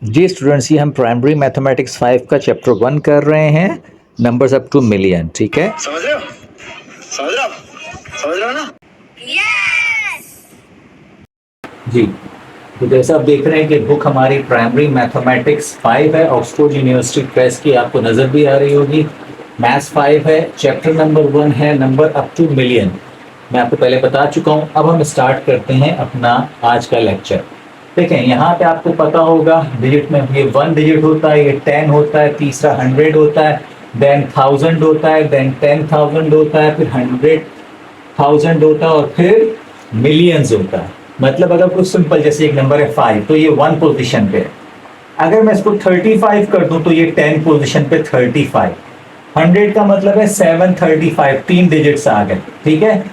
जी students, ये हम primary mathematics 5 का चैप्टर 1 कर रहे हैं, नंबर्स अप टू मिलियन। ठीक है, समझ रहे हो? समझ रहे हो ना? जी। तो जैसा आप देख रहे हैं कि बुक हमारी प्राइमरी मैथमेटिक्स 5 है, ऑक्सफोर्ड यूनिवर्सिटी प्रेस की, आपको नज़र भी आ रही होगी। मैथ्स 5 है, चैप्टर नंबर 1 है, नंबर अप टू मिलियन। मैं आपको पहले बता चुका हूँ। अब हम स्टार्ट करते हैं अपना आज का लेक्चर। देखें, यहाँ पे आपको पता होगा डिजिट में ये 1 डिजिट होता है, ये 10 होता है, तीसरा 100 होता है, देन 1000 होता है, देन 10,000 होता है, फिर 100,000 होता है और फिर मिलियंस होता है। मतलब अगर कुछ सिंपल जैसे एक नंबर है 5 तो ये 1 पोजीशन पे है। अगर मैं इसको 35 कर दूं तो ये 10 पोजीशन पे 35। 100 का मतलब है 735, 3 डिजिट्स आ गए। ठीक है,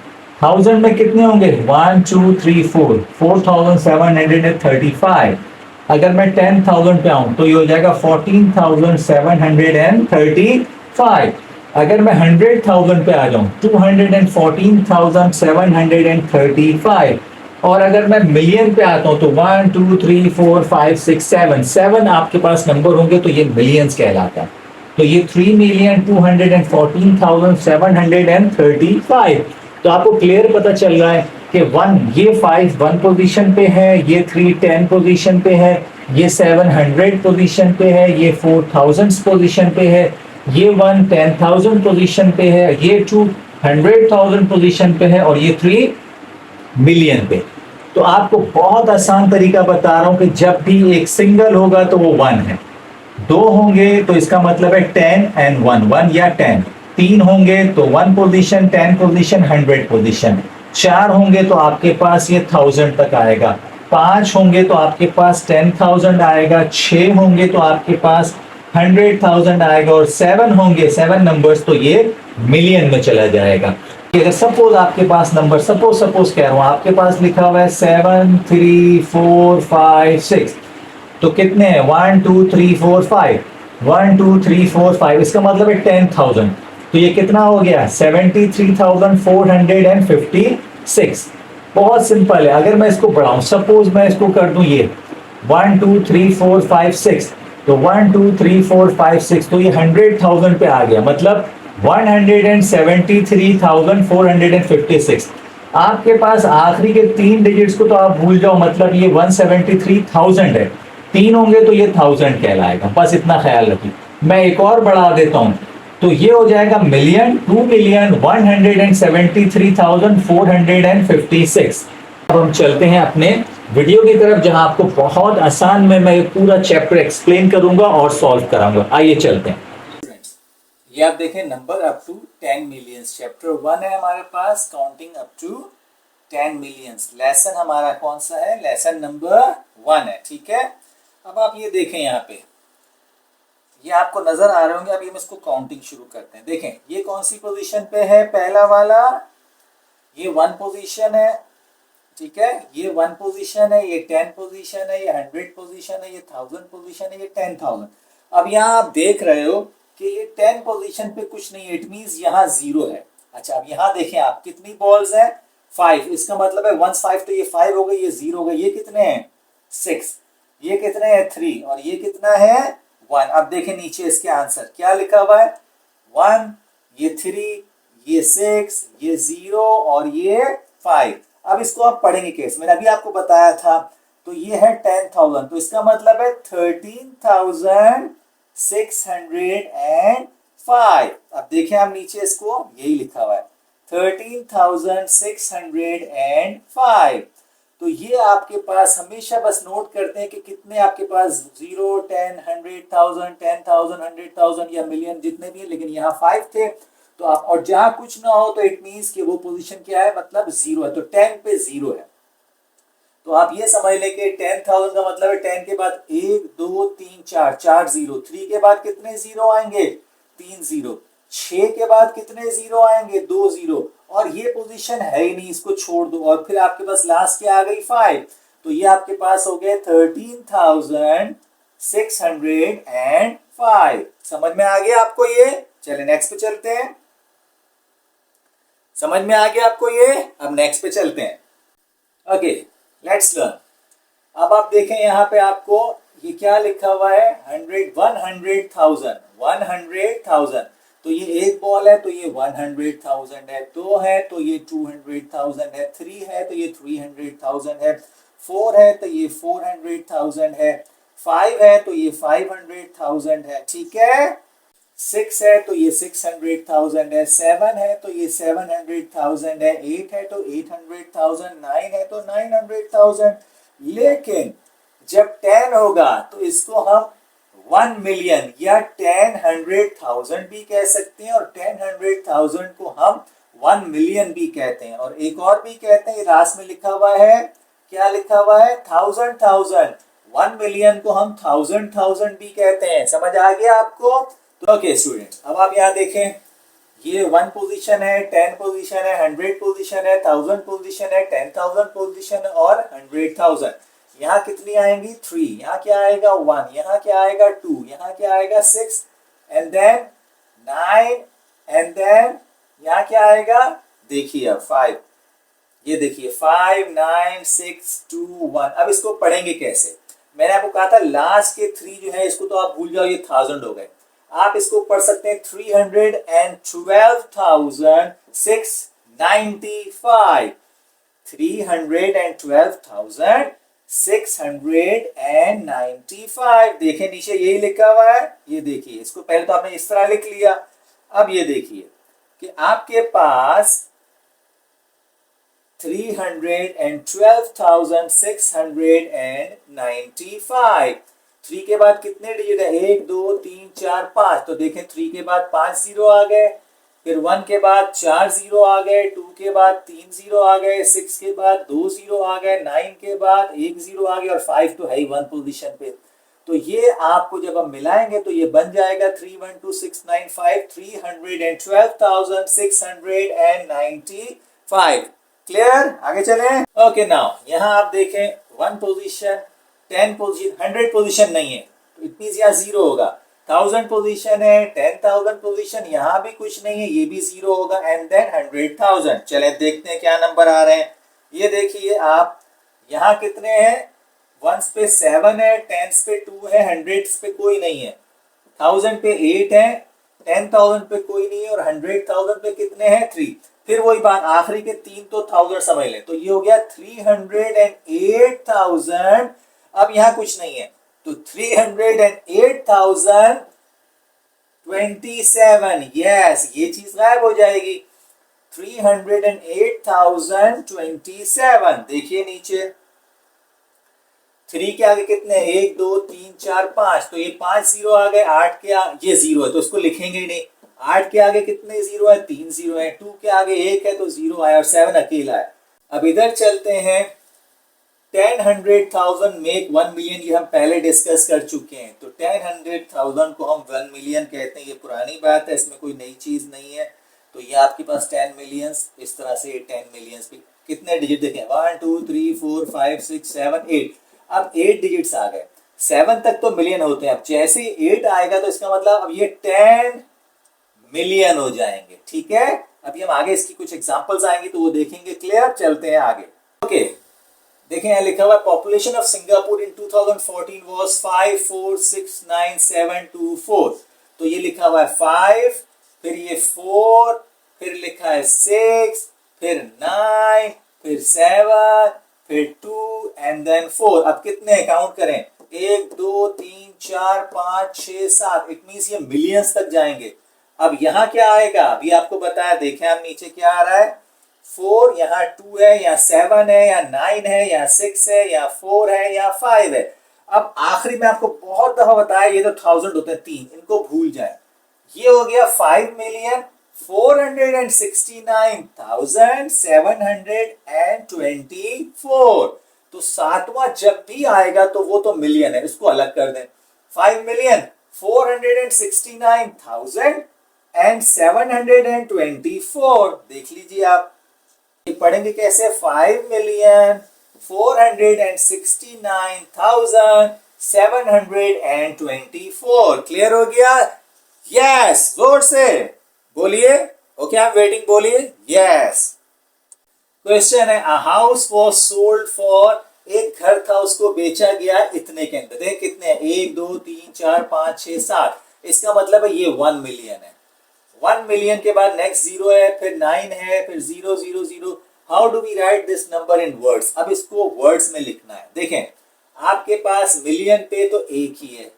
1000 में कितने होंगे? 1 2 3 4, 4735। अगर मैं 10,000 पे आऊं तो ये हो जाएगा 14,735। अगर मैं 100,000 पे आ जाऊं 214,735। और अगर मैं मिलियन पे आता हूं तो 1 2 3 4 5 6 7 7 आपके पास नंबर होंगे तो ये मिलियंस कहलाता है। तो ये 3,214,735। तो आपको क्लियर पता चल रहा है कि 1, ये 5 1 पोजीशन पे है, ये 3 10 पोजीशन पे है, ये 700 पोजीशन पे है, ये 4000 पोजीशन पे है, ये 1 10,000 पोजीशन पे है, ये 2 100,000 पोजीशन पे है और ये 3 मिलियन पे। तो आपको बहुत आसान तरीका बता रहा हूं कि जब भी एक सिंगल होगा तो वो 1 है, 2 होंगे तो इसका मतलब है 10 एंड 1, 1 या 10। 3 होंगे तो 1 पोजीशन, 10 पोजीशन, 100 पोजीशन। 4 होंगे तो आपके पास ये 1000 तक आएगा। 5 होंगे तो आपके पास 10,000 आएगा। 6 होंगे तो आपके पास 100,000 आएगा और 7 होंगे, 7 नंबर्स, तो ये मिलियन में चला जाएगा। अगर सपोज आपके पास नंबर, सपोज कह रहा हूं, आपके पास लिखा हुआ है 7 3 4 5 6, तो कितने हैं? 1 2 3 4 5, 1 2 3 4 5, इसका मतलब है 10,000। तो ये कितना हो गया? 73,456। बहुत सिंपल है। अगर मैं इसको बढ़ाऊं, सपोज मैं इसको कर दूं ये 1 2 3 4 5 6, तो 1 2 3 4 5 6, तो ये 100,000 पे आ गया, मतलब 173,456। आपके पास आखिरी के 3 डिजिट्स को तो आप भूल जाओ, मतलब ये 173,000 है। 3 होंगे तो ये 1000 कहलाएगा। बस इतना ख्याल रखिए। मैं एक और बढ़ा देता हूं तो ये हो जाएगा मिलियन, 2,173,456। अब हम चलते हैं अपने वीडियो की तरफ, जहां आपको बहुत आसान में मैं पूरा चैप्टर एक्सप्लेन करूंगा और सॉल्व कराऊंगा। आइए चलते हैं। ये आप देखें, number up to 10 millions, chapter 1 है हमारे पास, counting up to 10 millions. Lesson हमारा कौन सा है? लेसन नंबर 1 है। ठीक है, अब आप ये देखें, यहाँ पे ये आपको नजर आ रहे होंगे। अभी हम इसको काउंटिंग शुरू करते हैं। देखें, ये कौन सी पोजीशन पे है? पहला वाला, ये 1 पोजीशन है। ठीक है, ये 1 पोजीशन है, ये 10 पोजीशन है, ये 100 पोजीशन है, ये 1000 पोजीशन है, ये 10,000। अब यहाँ आप देख रहे हो कि ये 10 पोजीशन पे कुछ नहीं है, इट मींस यहाँ 0 है। अच्छा, अब यहाँ देखें आप, कितनी बॉल्स है? 5। इसका मतलब है 1 5, तो ये 5 हो गई, ये 0 हो गई। ये कितने हैं? 6। ये कितने हैं? 3। और ये कितना है? 1। अब देखें नीचे इसके आंसर क्या लिखा हुआ है? 1, ये 3, ये 6, ये 0 और ये 5। अब इसको आप पढ़ेंगे कैसे? मैंने अभी आपको बताया था। तो ये है 10,000, तो इसका मतलब है 13,605। अब देखें आप नीचे, इसको यही लिखा हुआ है 13,605। तो ये आपके पास हमेशा बस नोट करते हैं कि कितने आपके पास 0 10 100,000 10,000 100,000 या मिलियन जितने भी है, लेकिन यहाँ 5 थे। तो आप, और जहां कुछ ना हो तो इट मींस कि वो पोजीशन क्या है? मतलब 0 है। तो 10 पे 0 है। तो आप ये समझ लें कि 10,000 का मतलब है 10 के बाद 1 2 3 4, 4 0। 3 के बाद कितने 0 आएंगे? 3 0। 6 के बाद कितने 0 आएंगे? 2 0। और ये पोजीशन है ही नहीं, इसको छोड़ दो। और फिर आपके पास लास्ट क्या आ गई? 5। तो ये आपके पास हो गए 13,605। समझ में आ गया आपको ये? चलिए नेक्स्ट पे चलते हैं। समझ में आ गया आपको ये? अब नेक्स्ट पे चलते हैं। Okay, let's learn. अब आप देखें यहाँ पे आपको ये क्या लिखा हुआ है 100,000 100,000। तो ये एक बॉल है तो ये 100,000 है, दो है तो ये 200,000 है, थ्री है तो ये 300,000 है, फोर है तो ये 400,000 है, फाइव है तो ये 500,000 है, ठीक है। सिक्स है तो ये 600,000 है, सेवन है तो ये 700,000 है, एट है तो 800,000, नाइन है तो 900,000। लेकिन जब 10 होगा तो इसको हम 1 मिलियन या 10,100,000 भी कह सकते हैं, और 10,100,000 को हम 1 मिलियन भी कहते हैं, और एक और भी कहते हैं। लास्ट में लिखा हुआ है, क्या लिखा हुआ है, 1000,000। 1 मिलियन को हम 1000,000 भी कहते हैं। समझ आ गया आपको? तो ओके स्टूडेंट, अब आप यहाँ देखें, ये 1 पोजीशन है, 10 पोजीशन है, 100 पोजीशन है, 1000 पोजीशन है, 10,000 पोजीशन है, और 100,000। यहाँ कितनी आएंगी 3, यहाँ क्या आएगा 1, यहाँ क्या आएगा 2, यहाँ क्या आएगा 6, एंड देन 9, एंड देन यहाँ क्या आएगा, देखिए अब 5। ये देखिए 5, 9, 6, 2, 1। अब इसको पढ़ेंगे कैसे? मैंने आपको कहा था लास्ट के 3 जो है इसको तो आप भूल जाओ, ये 1000 हो गए। आप इसको पढ़ सकते हैं 312,695, 312,695। देखें नीचे यही लिखा हुआ है, ये देखिए, इसको पहले तो आपने इस तरह लिख लिया। अब ये देखिए कि आपके पास 312,695। 3 के बाद कितने डिजिट है, 1 2 3 4 5। तो देखें 3 के बाद 5 जीरो आ गए, फिर 1 के बाद 4 जीरो आ गए, 2 के बाद 3 जीरो आ गए, 6 के बाद 2 जीरो आ गए, 9 के बाद 1 जीरो आ गया, और 5 तो है ही 1 पोजीशन पे। तो ये आपको जब हम मिलाएंगे तो ये बन जाएगा 312,695, 312,695। क्लियर? आगे चलें। ओके नाउ यहाँ आप देखें 1 पोजीशन, 10 पोजीशन, 100 पोजीशन नहीं है तो इट मींस यहाँ जीरो होगा। 1000 पोजीशन है, 10,000 पोजीशन, यहाँ भी कुछ नहीं है, ये भी जीरो होगा, एंड देन 100,000। चलें देखते हैं क्या नंबर आ रहे हैं। ये देखिए आप, यहाँ कितने हैं, 1s पे 7 है, 10s पे 2 है, 100s पे कोई नहीं है, 1000 पे 8 है, 10,000 पे कोई नहीं है, और 100,000 पे कितने हैं 3। फिर वही बात, आखिरी के 3 तो 1000 समझ लें, तो ये हो गया 308,000। अब यहाँ कुछ नहीं है तो 308,027, यस, ये चीज गायब हो जाएगी। 308,027। देखिए नीचे 3 के आगे कितने, 1 2 3 4 5, तो ये 5 जीरो आ गए। 8 के ये जीरो है तो इसको लिखेंगे ही नहीं। 8 के आगे कितने जीरो है, 3 जीरो है। 2 के आगे 1 है तो जीरो आया, और 7 अकेला है। अब इधर चलते हैं, 10,100,000 मेक 1 मिलियन, ये हम पहले डिस्कस कर चुके हैं। तो 10,100,000 को हम 1 मिलियन कहते हैं, ये पुरानी बात है, इसमें कोई नई चीज नहीं है। तो ये आपके पास 10 मिलियंस, इस तरह से 10 मिलियंस भी कितने डिजिट देखें, 1 2 3 4 5 6 7 8। अब 8 डिजिट्स आ गए, 7 तक तो मिलियन होते हैं। अब जैसे ही 8 आएगा तो इसका मतलब अब ये 10 मिलियन हो जाएंगे, ठीक है। अभी हम आगे इसकी कुछ एग्जांपल्स आएंगे तो वो देखेंगे। क्लियर? चलते हैं आगे। ओके, देखें यहाँ लिखा हुआ है population of Singapore in 2014 was 5469724। तो ये लिखा हुआ है 5, फिर ये 4, फिर लिखा है 6, फिर 9, फिर 7, फिर 2, एंड देन 4। अब कितने काउंट करें, 1 2 3 4 5 6 7। इट मींस ये मिलियंस तक जाएंगे। अब यहाँ क्या आएगा, अभी आपको बताया, देखें आप नीचे क्या आ रहा है, 4, यहाँ 2 है, यहाँ 7 है, यहाँ 9 है, यहाँ 6 है, यहाँ 4 है, यहाँ 5 है। अब आखिरी में आपको बहुत दफा बताया, ये तो 1000 होते हैं 3, इनको भूल जाए। ये हो गया 5,469,724। तो सातवां जब भी आएगा तो वो तो मिलियन है, इसको अलग कर दें। 5,469,724। देख लीजिए आप, ये पढ़ेंगे कैसे, 5,469,724। क्लियर हो गया? यस, जोर से बोलिए। ओके, आई एम वेटिंग, बोलिए यस। क्वेश्चन है, a house was sold for एक घर था उसको बेचा गया इतने के अंदर, देख कितने हैं, 1 2 3 4 5 6 7, इसका मतलब है ये 1 मिलियन है। 1 मिलियन के बाद नेक्स्ट 0 है, फिर 9 है, फिर 0 0 0। How do we write this number in words? अब इसको वर्ड्स में लिखना है। देखें आपके पास मिलियन पे तो एक ही है,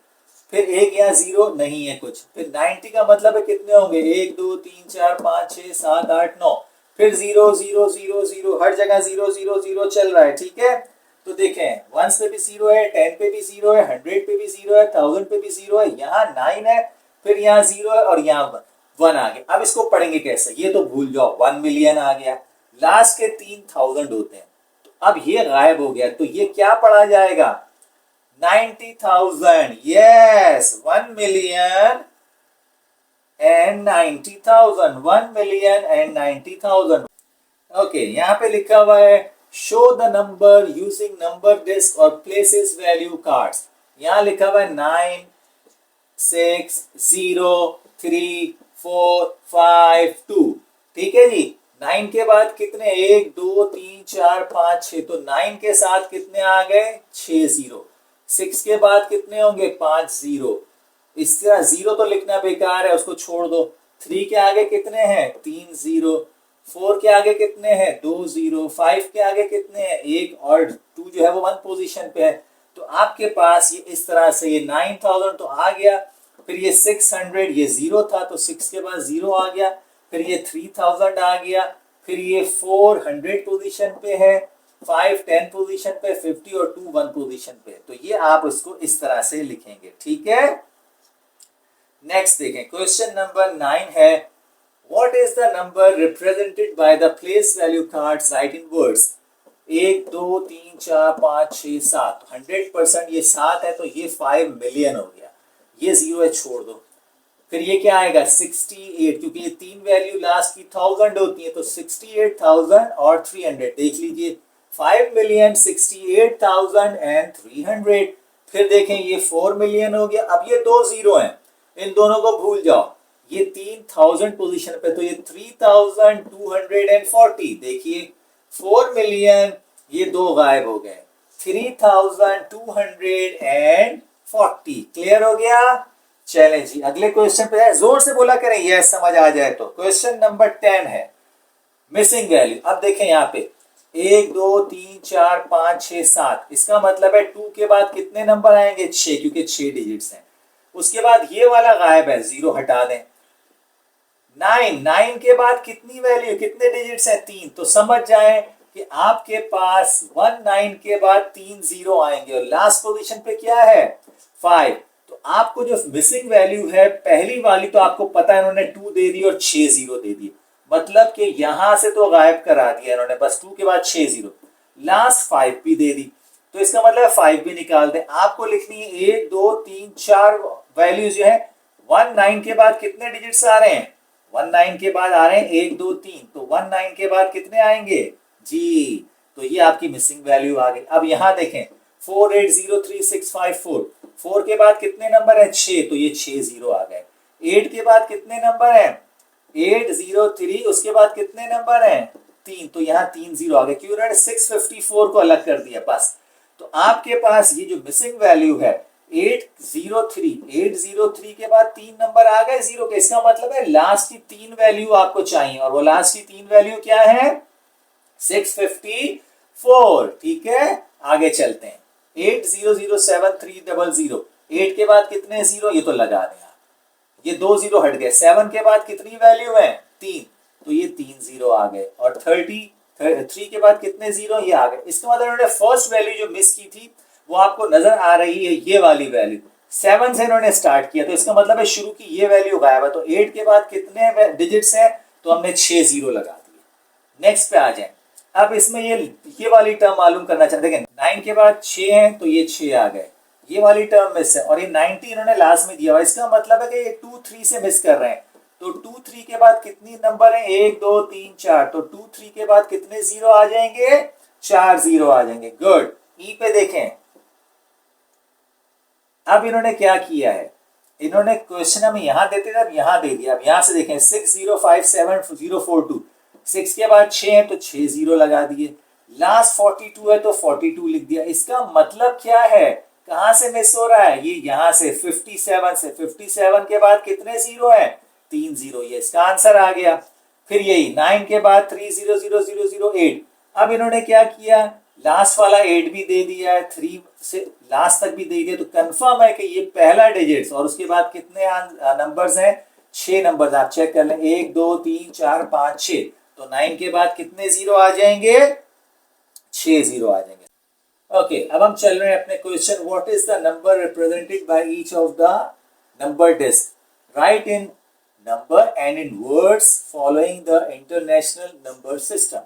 फिर एक यहाँ 0 नहीं है कुछ, फिर 90 का मतलब है कितने होंगे, 1 2 3 4 5 6 7 8 9, फिर 0 0 0 0, हर जगह 0 0 0 चल रहा है। ठीक है, तो देखें वंस पे भी 0 है, 10 पे भी 0 है, 100 पे भी 0 है, 1000 पे भी 0 है, यहाँ 9 है, फिर यहाँ 0 है और यहाँ 1 आ गया। अब इसको पढ़ेंगे कैसे, ये तो भूल जाओ, 1 मिलियन आ गया, लास्ट के 3000 होते हैं, तो अब ये गायब हो गया, तो ये क्या पढ़ा जाएगा, 90,000। Yes, 1 million and 90,000, 1 million and 90,000। Okay, यहाँ पे लिखा हुआ है show the number using number discs और प्लेसेस वैल्यू कार्ड्स। यहाँ लिखा हुआ है 9 6 0 3 4 5 2। ठीक है जी, 9 के बाद कितने, 1 2 3 4 5 6, तो 9 के साथ कितने आ गए, 6 0। 6 के बाद कितने होंगे, 5 0। इसका 0 तो लिखना बेकार है, उसको छोड़ दो। 3 के आगे कितने हैं, 3 0। 4 के आगे कितने हैं, 2 0। 5 के आगे कितने हैं, 1, और 2 जो है वो 1 पोजीशन पे है। तो आपके पास ये इस तरह से ये 9000 तो आ गया, फिर ये 600, ये 0 था तो 6 के बाद 0 आ गया, फिर ये 3000 आ गया, फिर ये 400 पोजीशन पे है, 5 10 पोजीशन पे, 50 और 2 1 पोजीशन पे। तो ये आप उसको इस तरह से लिखेंगे। ठीक है, नेक्स्ट देखें, क्वेश्चन नंबर 9 है what is the number represented by the place value cards, right in words. 1 2 3 4 5 6 7, 100% ये 7 है तो ये 5 मिलियन हो गया, ये 0 है छोड़ दो। फिर ये क्या आएगा, 68, क्योंकि ये 3 वैल्यू लास्ट की 1000 होती है, तो 68,000 और 300, देख लीजिए 5 मिलियन 68,000 एंड 300। फिर देखें ये 4 मिलियन हो गया। अब ये 2 0 हैं, इन दोनों को भूल जाओ, ये 3000 पोजीशन पे, तो ये 3240। देखिए 4 मिलियन, ये 2 गायब हो गए, 3240। क्लियर हो गया। चलें जी, अगले क्वेश्चन पे है, जोर से बोला करें यस समझ आ जाए तो। क्वेश्चन नंबर 10 है मिसिंग वैल्यू। अब देखें यहाँ पे 1 2 3 4 5 6 7, इसका मतलब है 2 के बाद कितने नंबर आएंगे, 6, क्योंकि 6 डिजिट्स हैं। उसके बाद ये वाला गायब है, 0 हटा दें। 9 के बाद कितनी वैल्यू, कितने डिजिट्स हैं, 3, तो समझ जाए कि आपके पास 19 के बाद 3 0 आएंगे और लास्ट पोजीशन पे क्या है, 5। तो आपको जो मिसिंग वैल्यू है पहली वाली तो आपको पता है, इन्होंने 2 दे दी और 6 0 दे दिए, मतलब कि यहां से तो गायब करा दिया इन्होंने, बस 2 के बाद 6 0, लास्ट 5 भी दे दी, तो इसका मतलब 5 भी निकाल दें। आपको लिखनी है 1 2 3 4 वैल्यू जो है, 19 के बाद कितने डिजिट्स आ रहे हैं, 19 के बाद आ रहे हैं 1 2 3, तो 19 के बाद कितने आएंगे जी, तो ये आपकी मिसिंग वैल्यू आ गई। अब यहां देखें 480365 4 के बाद कितने नंबर है, 6, तो ये 6 0 आ गए। 8 के बाद कितने नंबर है, 803, उसके बाद कितने नंबर हैं, 3, तो यहाँ 3 0 आ गए, क्यों, उन्होंने 654 को अलग कर दिया बस। तो आपके पास ये जो मिसिंग वैल्यू है 803 के बाद 3 नंबर आ गए 0 के, इसका मतलब है लास्ट की 3 वैल्यू आपको चाहिए, और वो लास्ट की 3 वैल्यू क्या है, 654। ठीक है, आगे चलते हैं। 800730, 8 के बाद कितने 0, ये तो लगा दें, ये 2 0 हट गए। 7 के बाद कितनी वैल्यू है, 3, तो ये 3 0 आ गए, और 33 के बाद कितने 0, ये आ गए। इसका मतलब इन्होंने फर्स्ट वैल्यू जो मिस की थी वो आपको नजर आ रही है, ये वाली वैल्यू 7 से इन्होंने स्टार्ट किया, तो इसका मतलब है शुरू की ये वैल्यू गायब है। तो 8 के बाद कितने डिजिट्स हैं, तो हमने 6 0 लगा दिए। नेक्स्ट पे आ जाए। अब इसमें ये वाली टर्म मालूम करना चाहते हैं, 9 के बाद 6 हैं तो ये 6 आ गए, ये वाली टर्म मिस है, और ये 90 इन्होंने लास्ट में दिया हुआ, इसका मतलब है कि ये 2 3 से मिस कर रहे हैं। तो 2 3 के बाद कितनी नंबर है, 1 2 3 4, तो 2 3 के बाद कितने 0 आ जाएंगे, 4 0 आ जाएंगे। गुड। ई पे देखें, अब इन्होंने क्या किया है, इन्होंने क्वेश्चन हमें यहां देते थे, अब यहां दे दिया। अब यहां से देखें 6057 042, 6 के बाद 6 है तो 6 0 लगा दिए, लास्ट 42 है तो 42 लिख दिया। इसका मतलब क्या है, कहां से मिस हो रहा है, ये यहां से 57 से। 57 के बाद कितने जीरो है, 3 जीरो, ये इसका आंसर आ गया। फिर यही 9 के बाद 300008। अब इन्होंने क्या किया, लास्ट वाला 8 भी दे दिया है, 3 से लास्ट तक भी दे दिया, तो कंफर्म है कि ये पहला डिजिट्स। और उसके बाद कितने नंबर्स हैं, 6 नंबर्स। आप चेक कर लें, 1 2 3 4 5 6। तो 9 के बाद कितने जीरो आ जाएंगे, 6 जीरो आ जाएंगे। ओके, अब हम चल रहे हैं अपने question. What is the number represented by each of the number discs, write in number and in words following the international number system.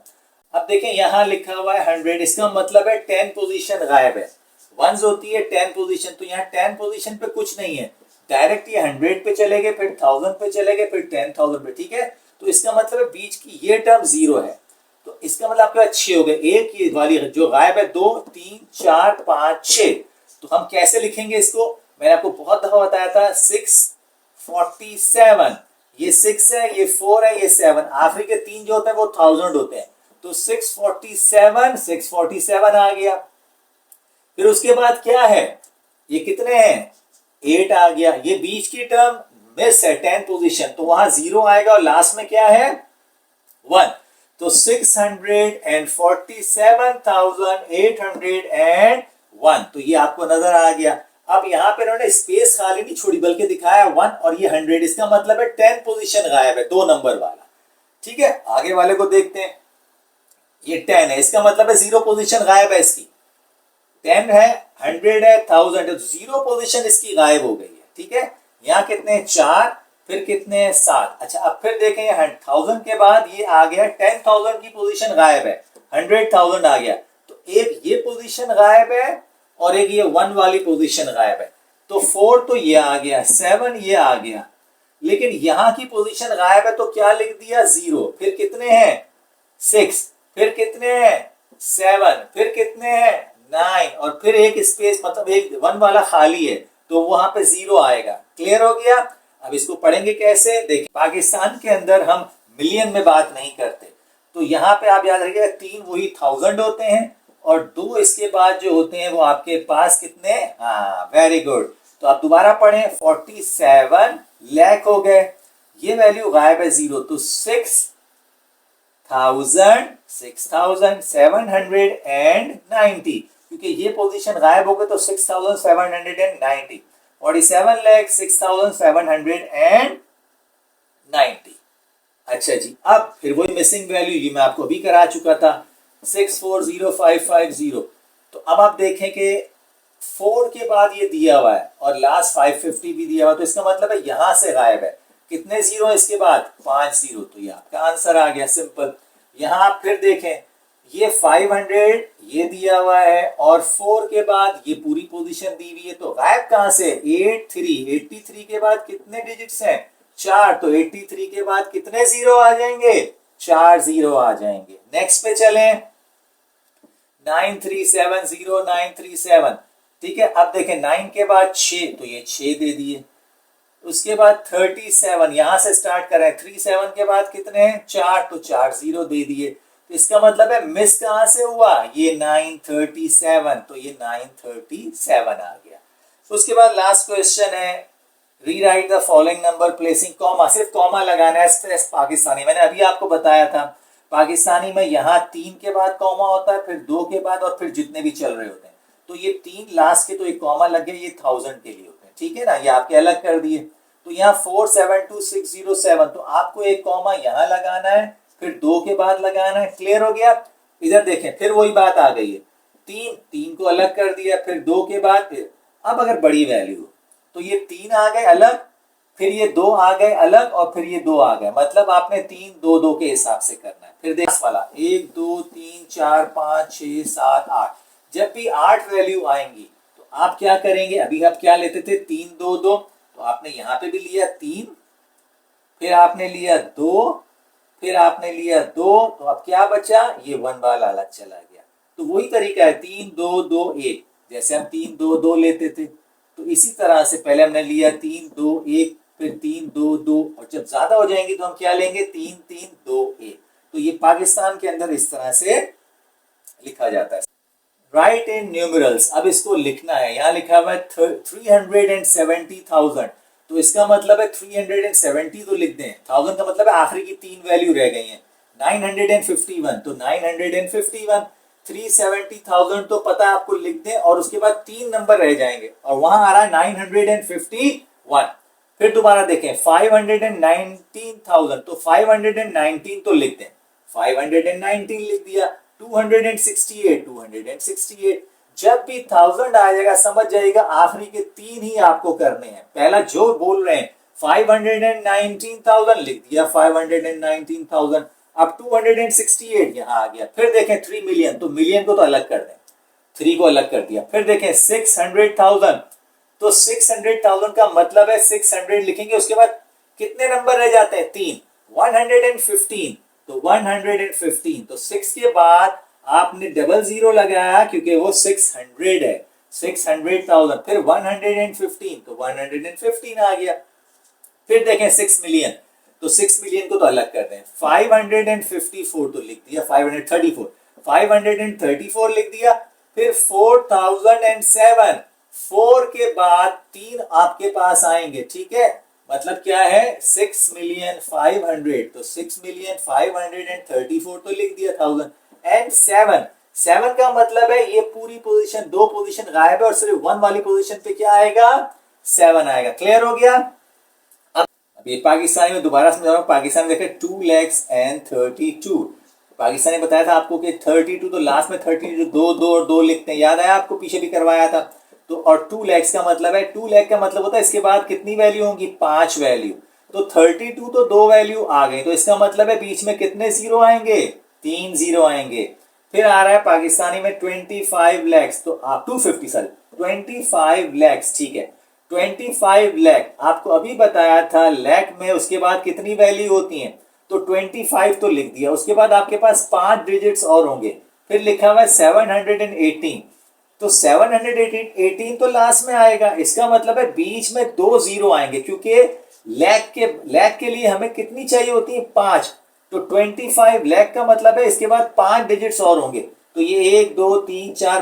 अब देखें यहां लिखा हुआ है 100, इसका मतलब है 10 पोजीशन गायब है। वंस होती है 10 पोजीशन, तो यहाँ 10 पोजीशन पे कुछ नहीं है, डायरेक्ट ये 100 पे चले गए, फिर 1000 पे चले गए, फिर 10,000 पे, ठीक है। तो इसका मतलब है बीच की ये टर्म जीरो है, तो इसका मतलब आपके अच्छे हो गए। एक ये वाली जो गायब है, 2 3 4 5 6, तो हम कैसे लिखेंगे इसको, मैंने आपको बहुत दफा बताया था, 647, ये 6 है, ये 4 है, ये 7, आखिरी के 3 जो होते हैं वो 1000 होते हैं। तो 647 आ गया। फिर उसके बाद क्या है, ये कितने हैं, 8 आ गया। ये बीच की टर्म मिस है 10 पोजीशन, तो वहां जीरो आएगा और लास्ट में क्या है, 1। तो 647,801, तो ये आपको नजर आ गया। अब यहां पे इन्होंने स्पेस खाली नहीं छोड़ी बल्कि दिखाया 1 और ये 100, इसका मतलब है 10 पोजीशन गायब है, 2 नंबर वाला, ठीक है। आगे वाले को देखते हैं, ये 10 है, इसका मतलब है 0 पोजीशन गायब है इसकी। 10 है, 100 है, 1000 है, तो 0 पोजीशन इसकी गायब हो गई है, ठीक है। यहाँ कितने, 4, फिर कितने, 7। अच्छा, अब फिर देखें 1000 के बाद ये आ गया 10,000 की पोजीशन गायब है, 100,000 आ गया। तो एक ये पोजीशन गायब है और एक ये 1 वाली पोजीशन गायब है। तो 4 तो ये आ गया, 7 ये आ गया, लेकिन यहां की पोजीशन गायब है, तो क्या लिख दिया, 0। फिर कितने हैं, 6, फिर कितने हैं, 7, फिर कितने हैं, 9, और फिर एक स्पेस, मतलब एक 1 वाला खाली है, तो वहां पे 0 आएगा। क्लियर हो गया। अब इसको पढ़ेंगे कैसे, देखिए पाकिस्तान के अंदर हम मिलियन में बात नहीं करते, तो यहाँ पे आप याद रखिएगा 3 वही 1000 होते हैं और 2 इसके बाद जो होते हैं वो आपके पास कितने, हाँ वेरी गुड। तो आप दोबारा पढ़ें, 47 लाख हो गए, ये वैल्यू गायब है 0, तो 6,790, क्योंकि ये पोजीशन गायब हो गई, तो 6,790, 47 लाख 6,790। अच्छा जी, अब फिर वही मिसिंग वैल्यू, ये मैं आपको अभी करा चुका था, 640,550। तो अब आप देखें कि 4 के बाद ये दिया हुआ है और लास्ट 550 भी दिया हुआ है, तो इसका मतलब है यहां से गायब है। कितने जीरो इसके बाद, 5 जीरो, तो ये आपका आंसर आ गया, सिंपल। यहां आप फिर देखें, ये 500 ये दिया हुआ है और 4 के बाद ये पूरी पोजीशन दी हुई है, तो गायब कहां से, 83 के बाद कितने डिजिट्स हैं, 4, तो 83 के बाद कितने जीरो आ जाएंगे, 4 जीरो आ जाएंगे। नेक्स्ट पे चलें, 9370937, ठीक है। अब देखें 9 के बाद 6, तो ये 6 दे दिए। उसके बाद 37, यहां से स्टार्ट करें, 37 के बाद कितने हैं, 4, तो 4 जीरो दे दिए। तो इसका मतलब है मिस कहां से हुआ, ये 937, तो ये 937 आ गया। उसके बाद लास्ट क्वेश्चन है, rewrite the following number placing comma, सिर्फ कॉमा लगाना है। पाकिस्तानी मैंने अभी आपको बताया था, पाकिस्तानी में यहाँ 3 के बाद कॉमा होता है, फिर 2 के बाद, और फिर जितने भी चल रहे होते हैं, तो ये 3 लास्ट के तो एक कॉमा लग गया, ये 1000 के लिए होते हैं, ठीक है ना, ये आपके अलग कर दिए। तो यहाँ 472607, तो आपको एक कॉमा यहाँ लगाना है, फिर 2 के बाद लगाना है। क्लियर हो गया। इधर देखें, फिर वही बात आ गई है, 3 को अलग कर दिया, फिर 2 के बाद, फिर अब अगर बड़ी वैल्यू, तो ये 3 आ गए अलग, फिर ये 2 आ गए अलग, और फिर ये 2 आ गए, मतलब आपने 3 2 2 के हिसाब से करना है। फिर देख वाला 1 2 3 4 5 6 7 8, जब भी 8 वैल्यू आएंगी तो आप क्या करेंगे, अभी आप क्या लेते थे, 3 2 2, तो आपने यहां पे भी लिया 3, फिर आपने लिया 2, फिर आपने लिया 2, तो अब क्या बचा, ये 1 वाला अलग चला गया। तो वही तरीका है, 3 2 2 1, जैसे हम 3 2 2 लेते थे, तो इसी तरह से पहले हमने लिया 3 2 1, फिर 3 2 2, और जब ज्यादा हो जाएंगे तो हम क्या लेंगे, 3 3 2 1। तो ये पाकिस्तान के अंदर इस तरह से लिखा जाता है। राइट इन न्यूमरल्स, अब इसको लिखना है। यहाँ लिखा हुआ है 370,000, तो इसका मतलब है 370 तो लिख दें, 1000 का मतलब है आखिरी की 3 वैल्यू रह गई हैं। 951 तो 951, 370,000 तो पता है आपको, लिख दें और उसके बाद 3 नंबर रह जाएंगे और वहां आ रहा है 951। फिर दोबारा देखें 519,000 तो 519 तो लिख दें, 519 लिख दिया। 268 जब भी 1000 आ जाएगा समझ जाइएगा आखिरी के 3 ही आपको करने हैं। पहला जो बोल रहे हैं 519,000 लिख दिया, 519,000। अब 268 यहां आ गया। फिर देखें 3 मिलियन, तो मिलियन को तो अलग कर दें, 3 को अलग कर दिया। फिर देखें 600,000, तो 600,000 का मतलब है 600 लिखेंगे, उसके बाद कितने नंबर रह जाते हैं? 3, 115 तो 115 तो 6 के बाद आपने डबल जीरो लगाया क्योंकि वो 600 है, 600,000। फिर 115 तो 115 आ गया। फिर देखें 6 मिलियन, तो 6 मिलियन को तो अलग कर दें। 554 तो लिख दिया, 534 लिख दिया। फिर 4007, 4 के बाद 3 आपके पास आएंगे, ठीक है। मतलब क्या है 6,500,000, तो 6,534 तो लिख दिया 1000 एंड 7 का मतलब है ये पूरी पोजीशन, 2 पोजीशन गायब है और सिर्फ 1 वाली पोजीशन पे क्या आएगा? 7 आएगा। क्लियर हो गया? अब ये पाकिस्तानी में दोबारा समझा रहा हूं। पाकिस्तान देखे 2,32,000। पाकिस्तानी बताया था आपको कि 32 तो लास्ट में 32 2 और 2 लिखते हैं, याद आया आपको, पीछे भी करवाया था। तो और 2 लाख का मतलब है, 2 लाख का मतलब होता है इसके बाद कितनी वैल्यू होंगी? 5 वैल्यू। तो 32 तो 2 वैल्यू आ गई, तो इसका मतलब है बीच में कितने जीरो आएंगे? 3 जीरो आएंगे। फिर आ रहा है पाकिस्तानी में 25 लाख, तो आप 250 सॉरी 25 लाख, ठीक है। 25 लाख आपको अभी बताया था लाख में उसके बाद कितनी वैल्यू होती है, तो 25 तो लिख दिया। उसके बाद आपके पास 5 डिजिट्स और होंगे। फिर लिखा हुआ है 718, तो 718 तो लास्ट में आएगा। इसका मतलब है बीच में 2 जीरो आएंगे क्योंकि लाख के लिए हमें कितनी चाहिए होती है? 5। तो 25 लाख का मतलब है इसके बाद 5 डिजिट्स और होंगे। तो ये 1 2 3 4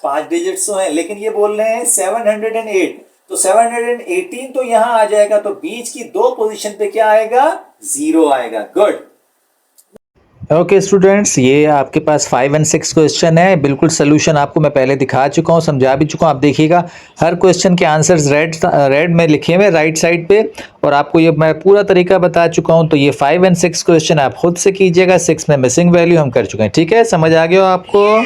5 डिजिट्स तो हैं, लेकिन ये बोल रहे हैं 708, तो 718 तो यहां आ जाएगा। तो बीच की 2 पोजीशन पे क्या आएगा? जीरो आएगा। गुड। ओके स्टूडेंट्स, ये आपके पास 5 और 6 क्वेश्चन है। बिल्कुल सोल्यूशन आपको मैं पहले दिखा चुका हूँ, समझा भी चुका हूँ। आप देखिएगा हर क्वेश्चन के आंसर्स रेड में लिखे हुए राइट साइड पे, और आपको ये मैं पूरा तरीका बता चुका हूँ। तो ये 5 और 6 क्वेश्चन आप खुद से कीजिएगा। 6 में मिसिंग वैल्यू हम कर चुके हैं, ठीक है। समझ आ गया आपको?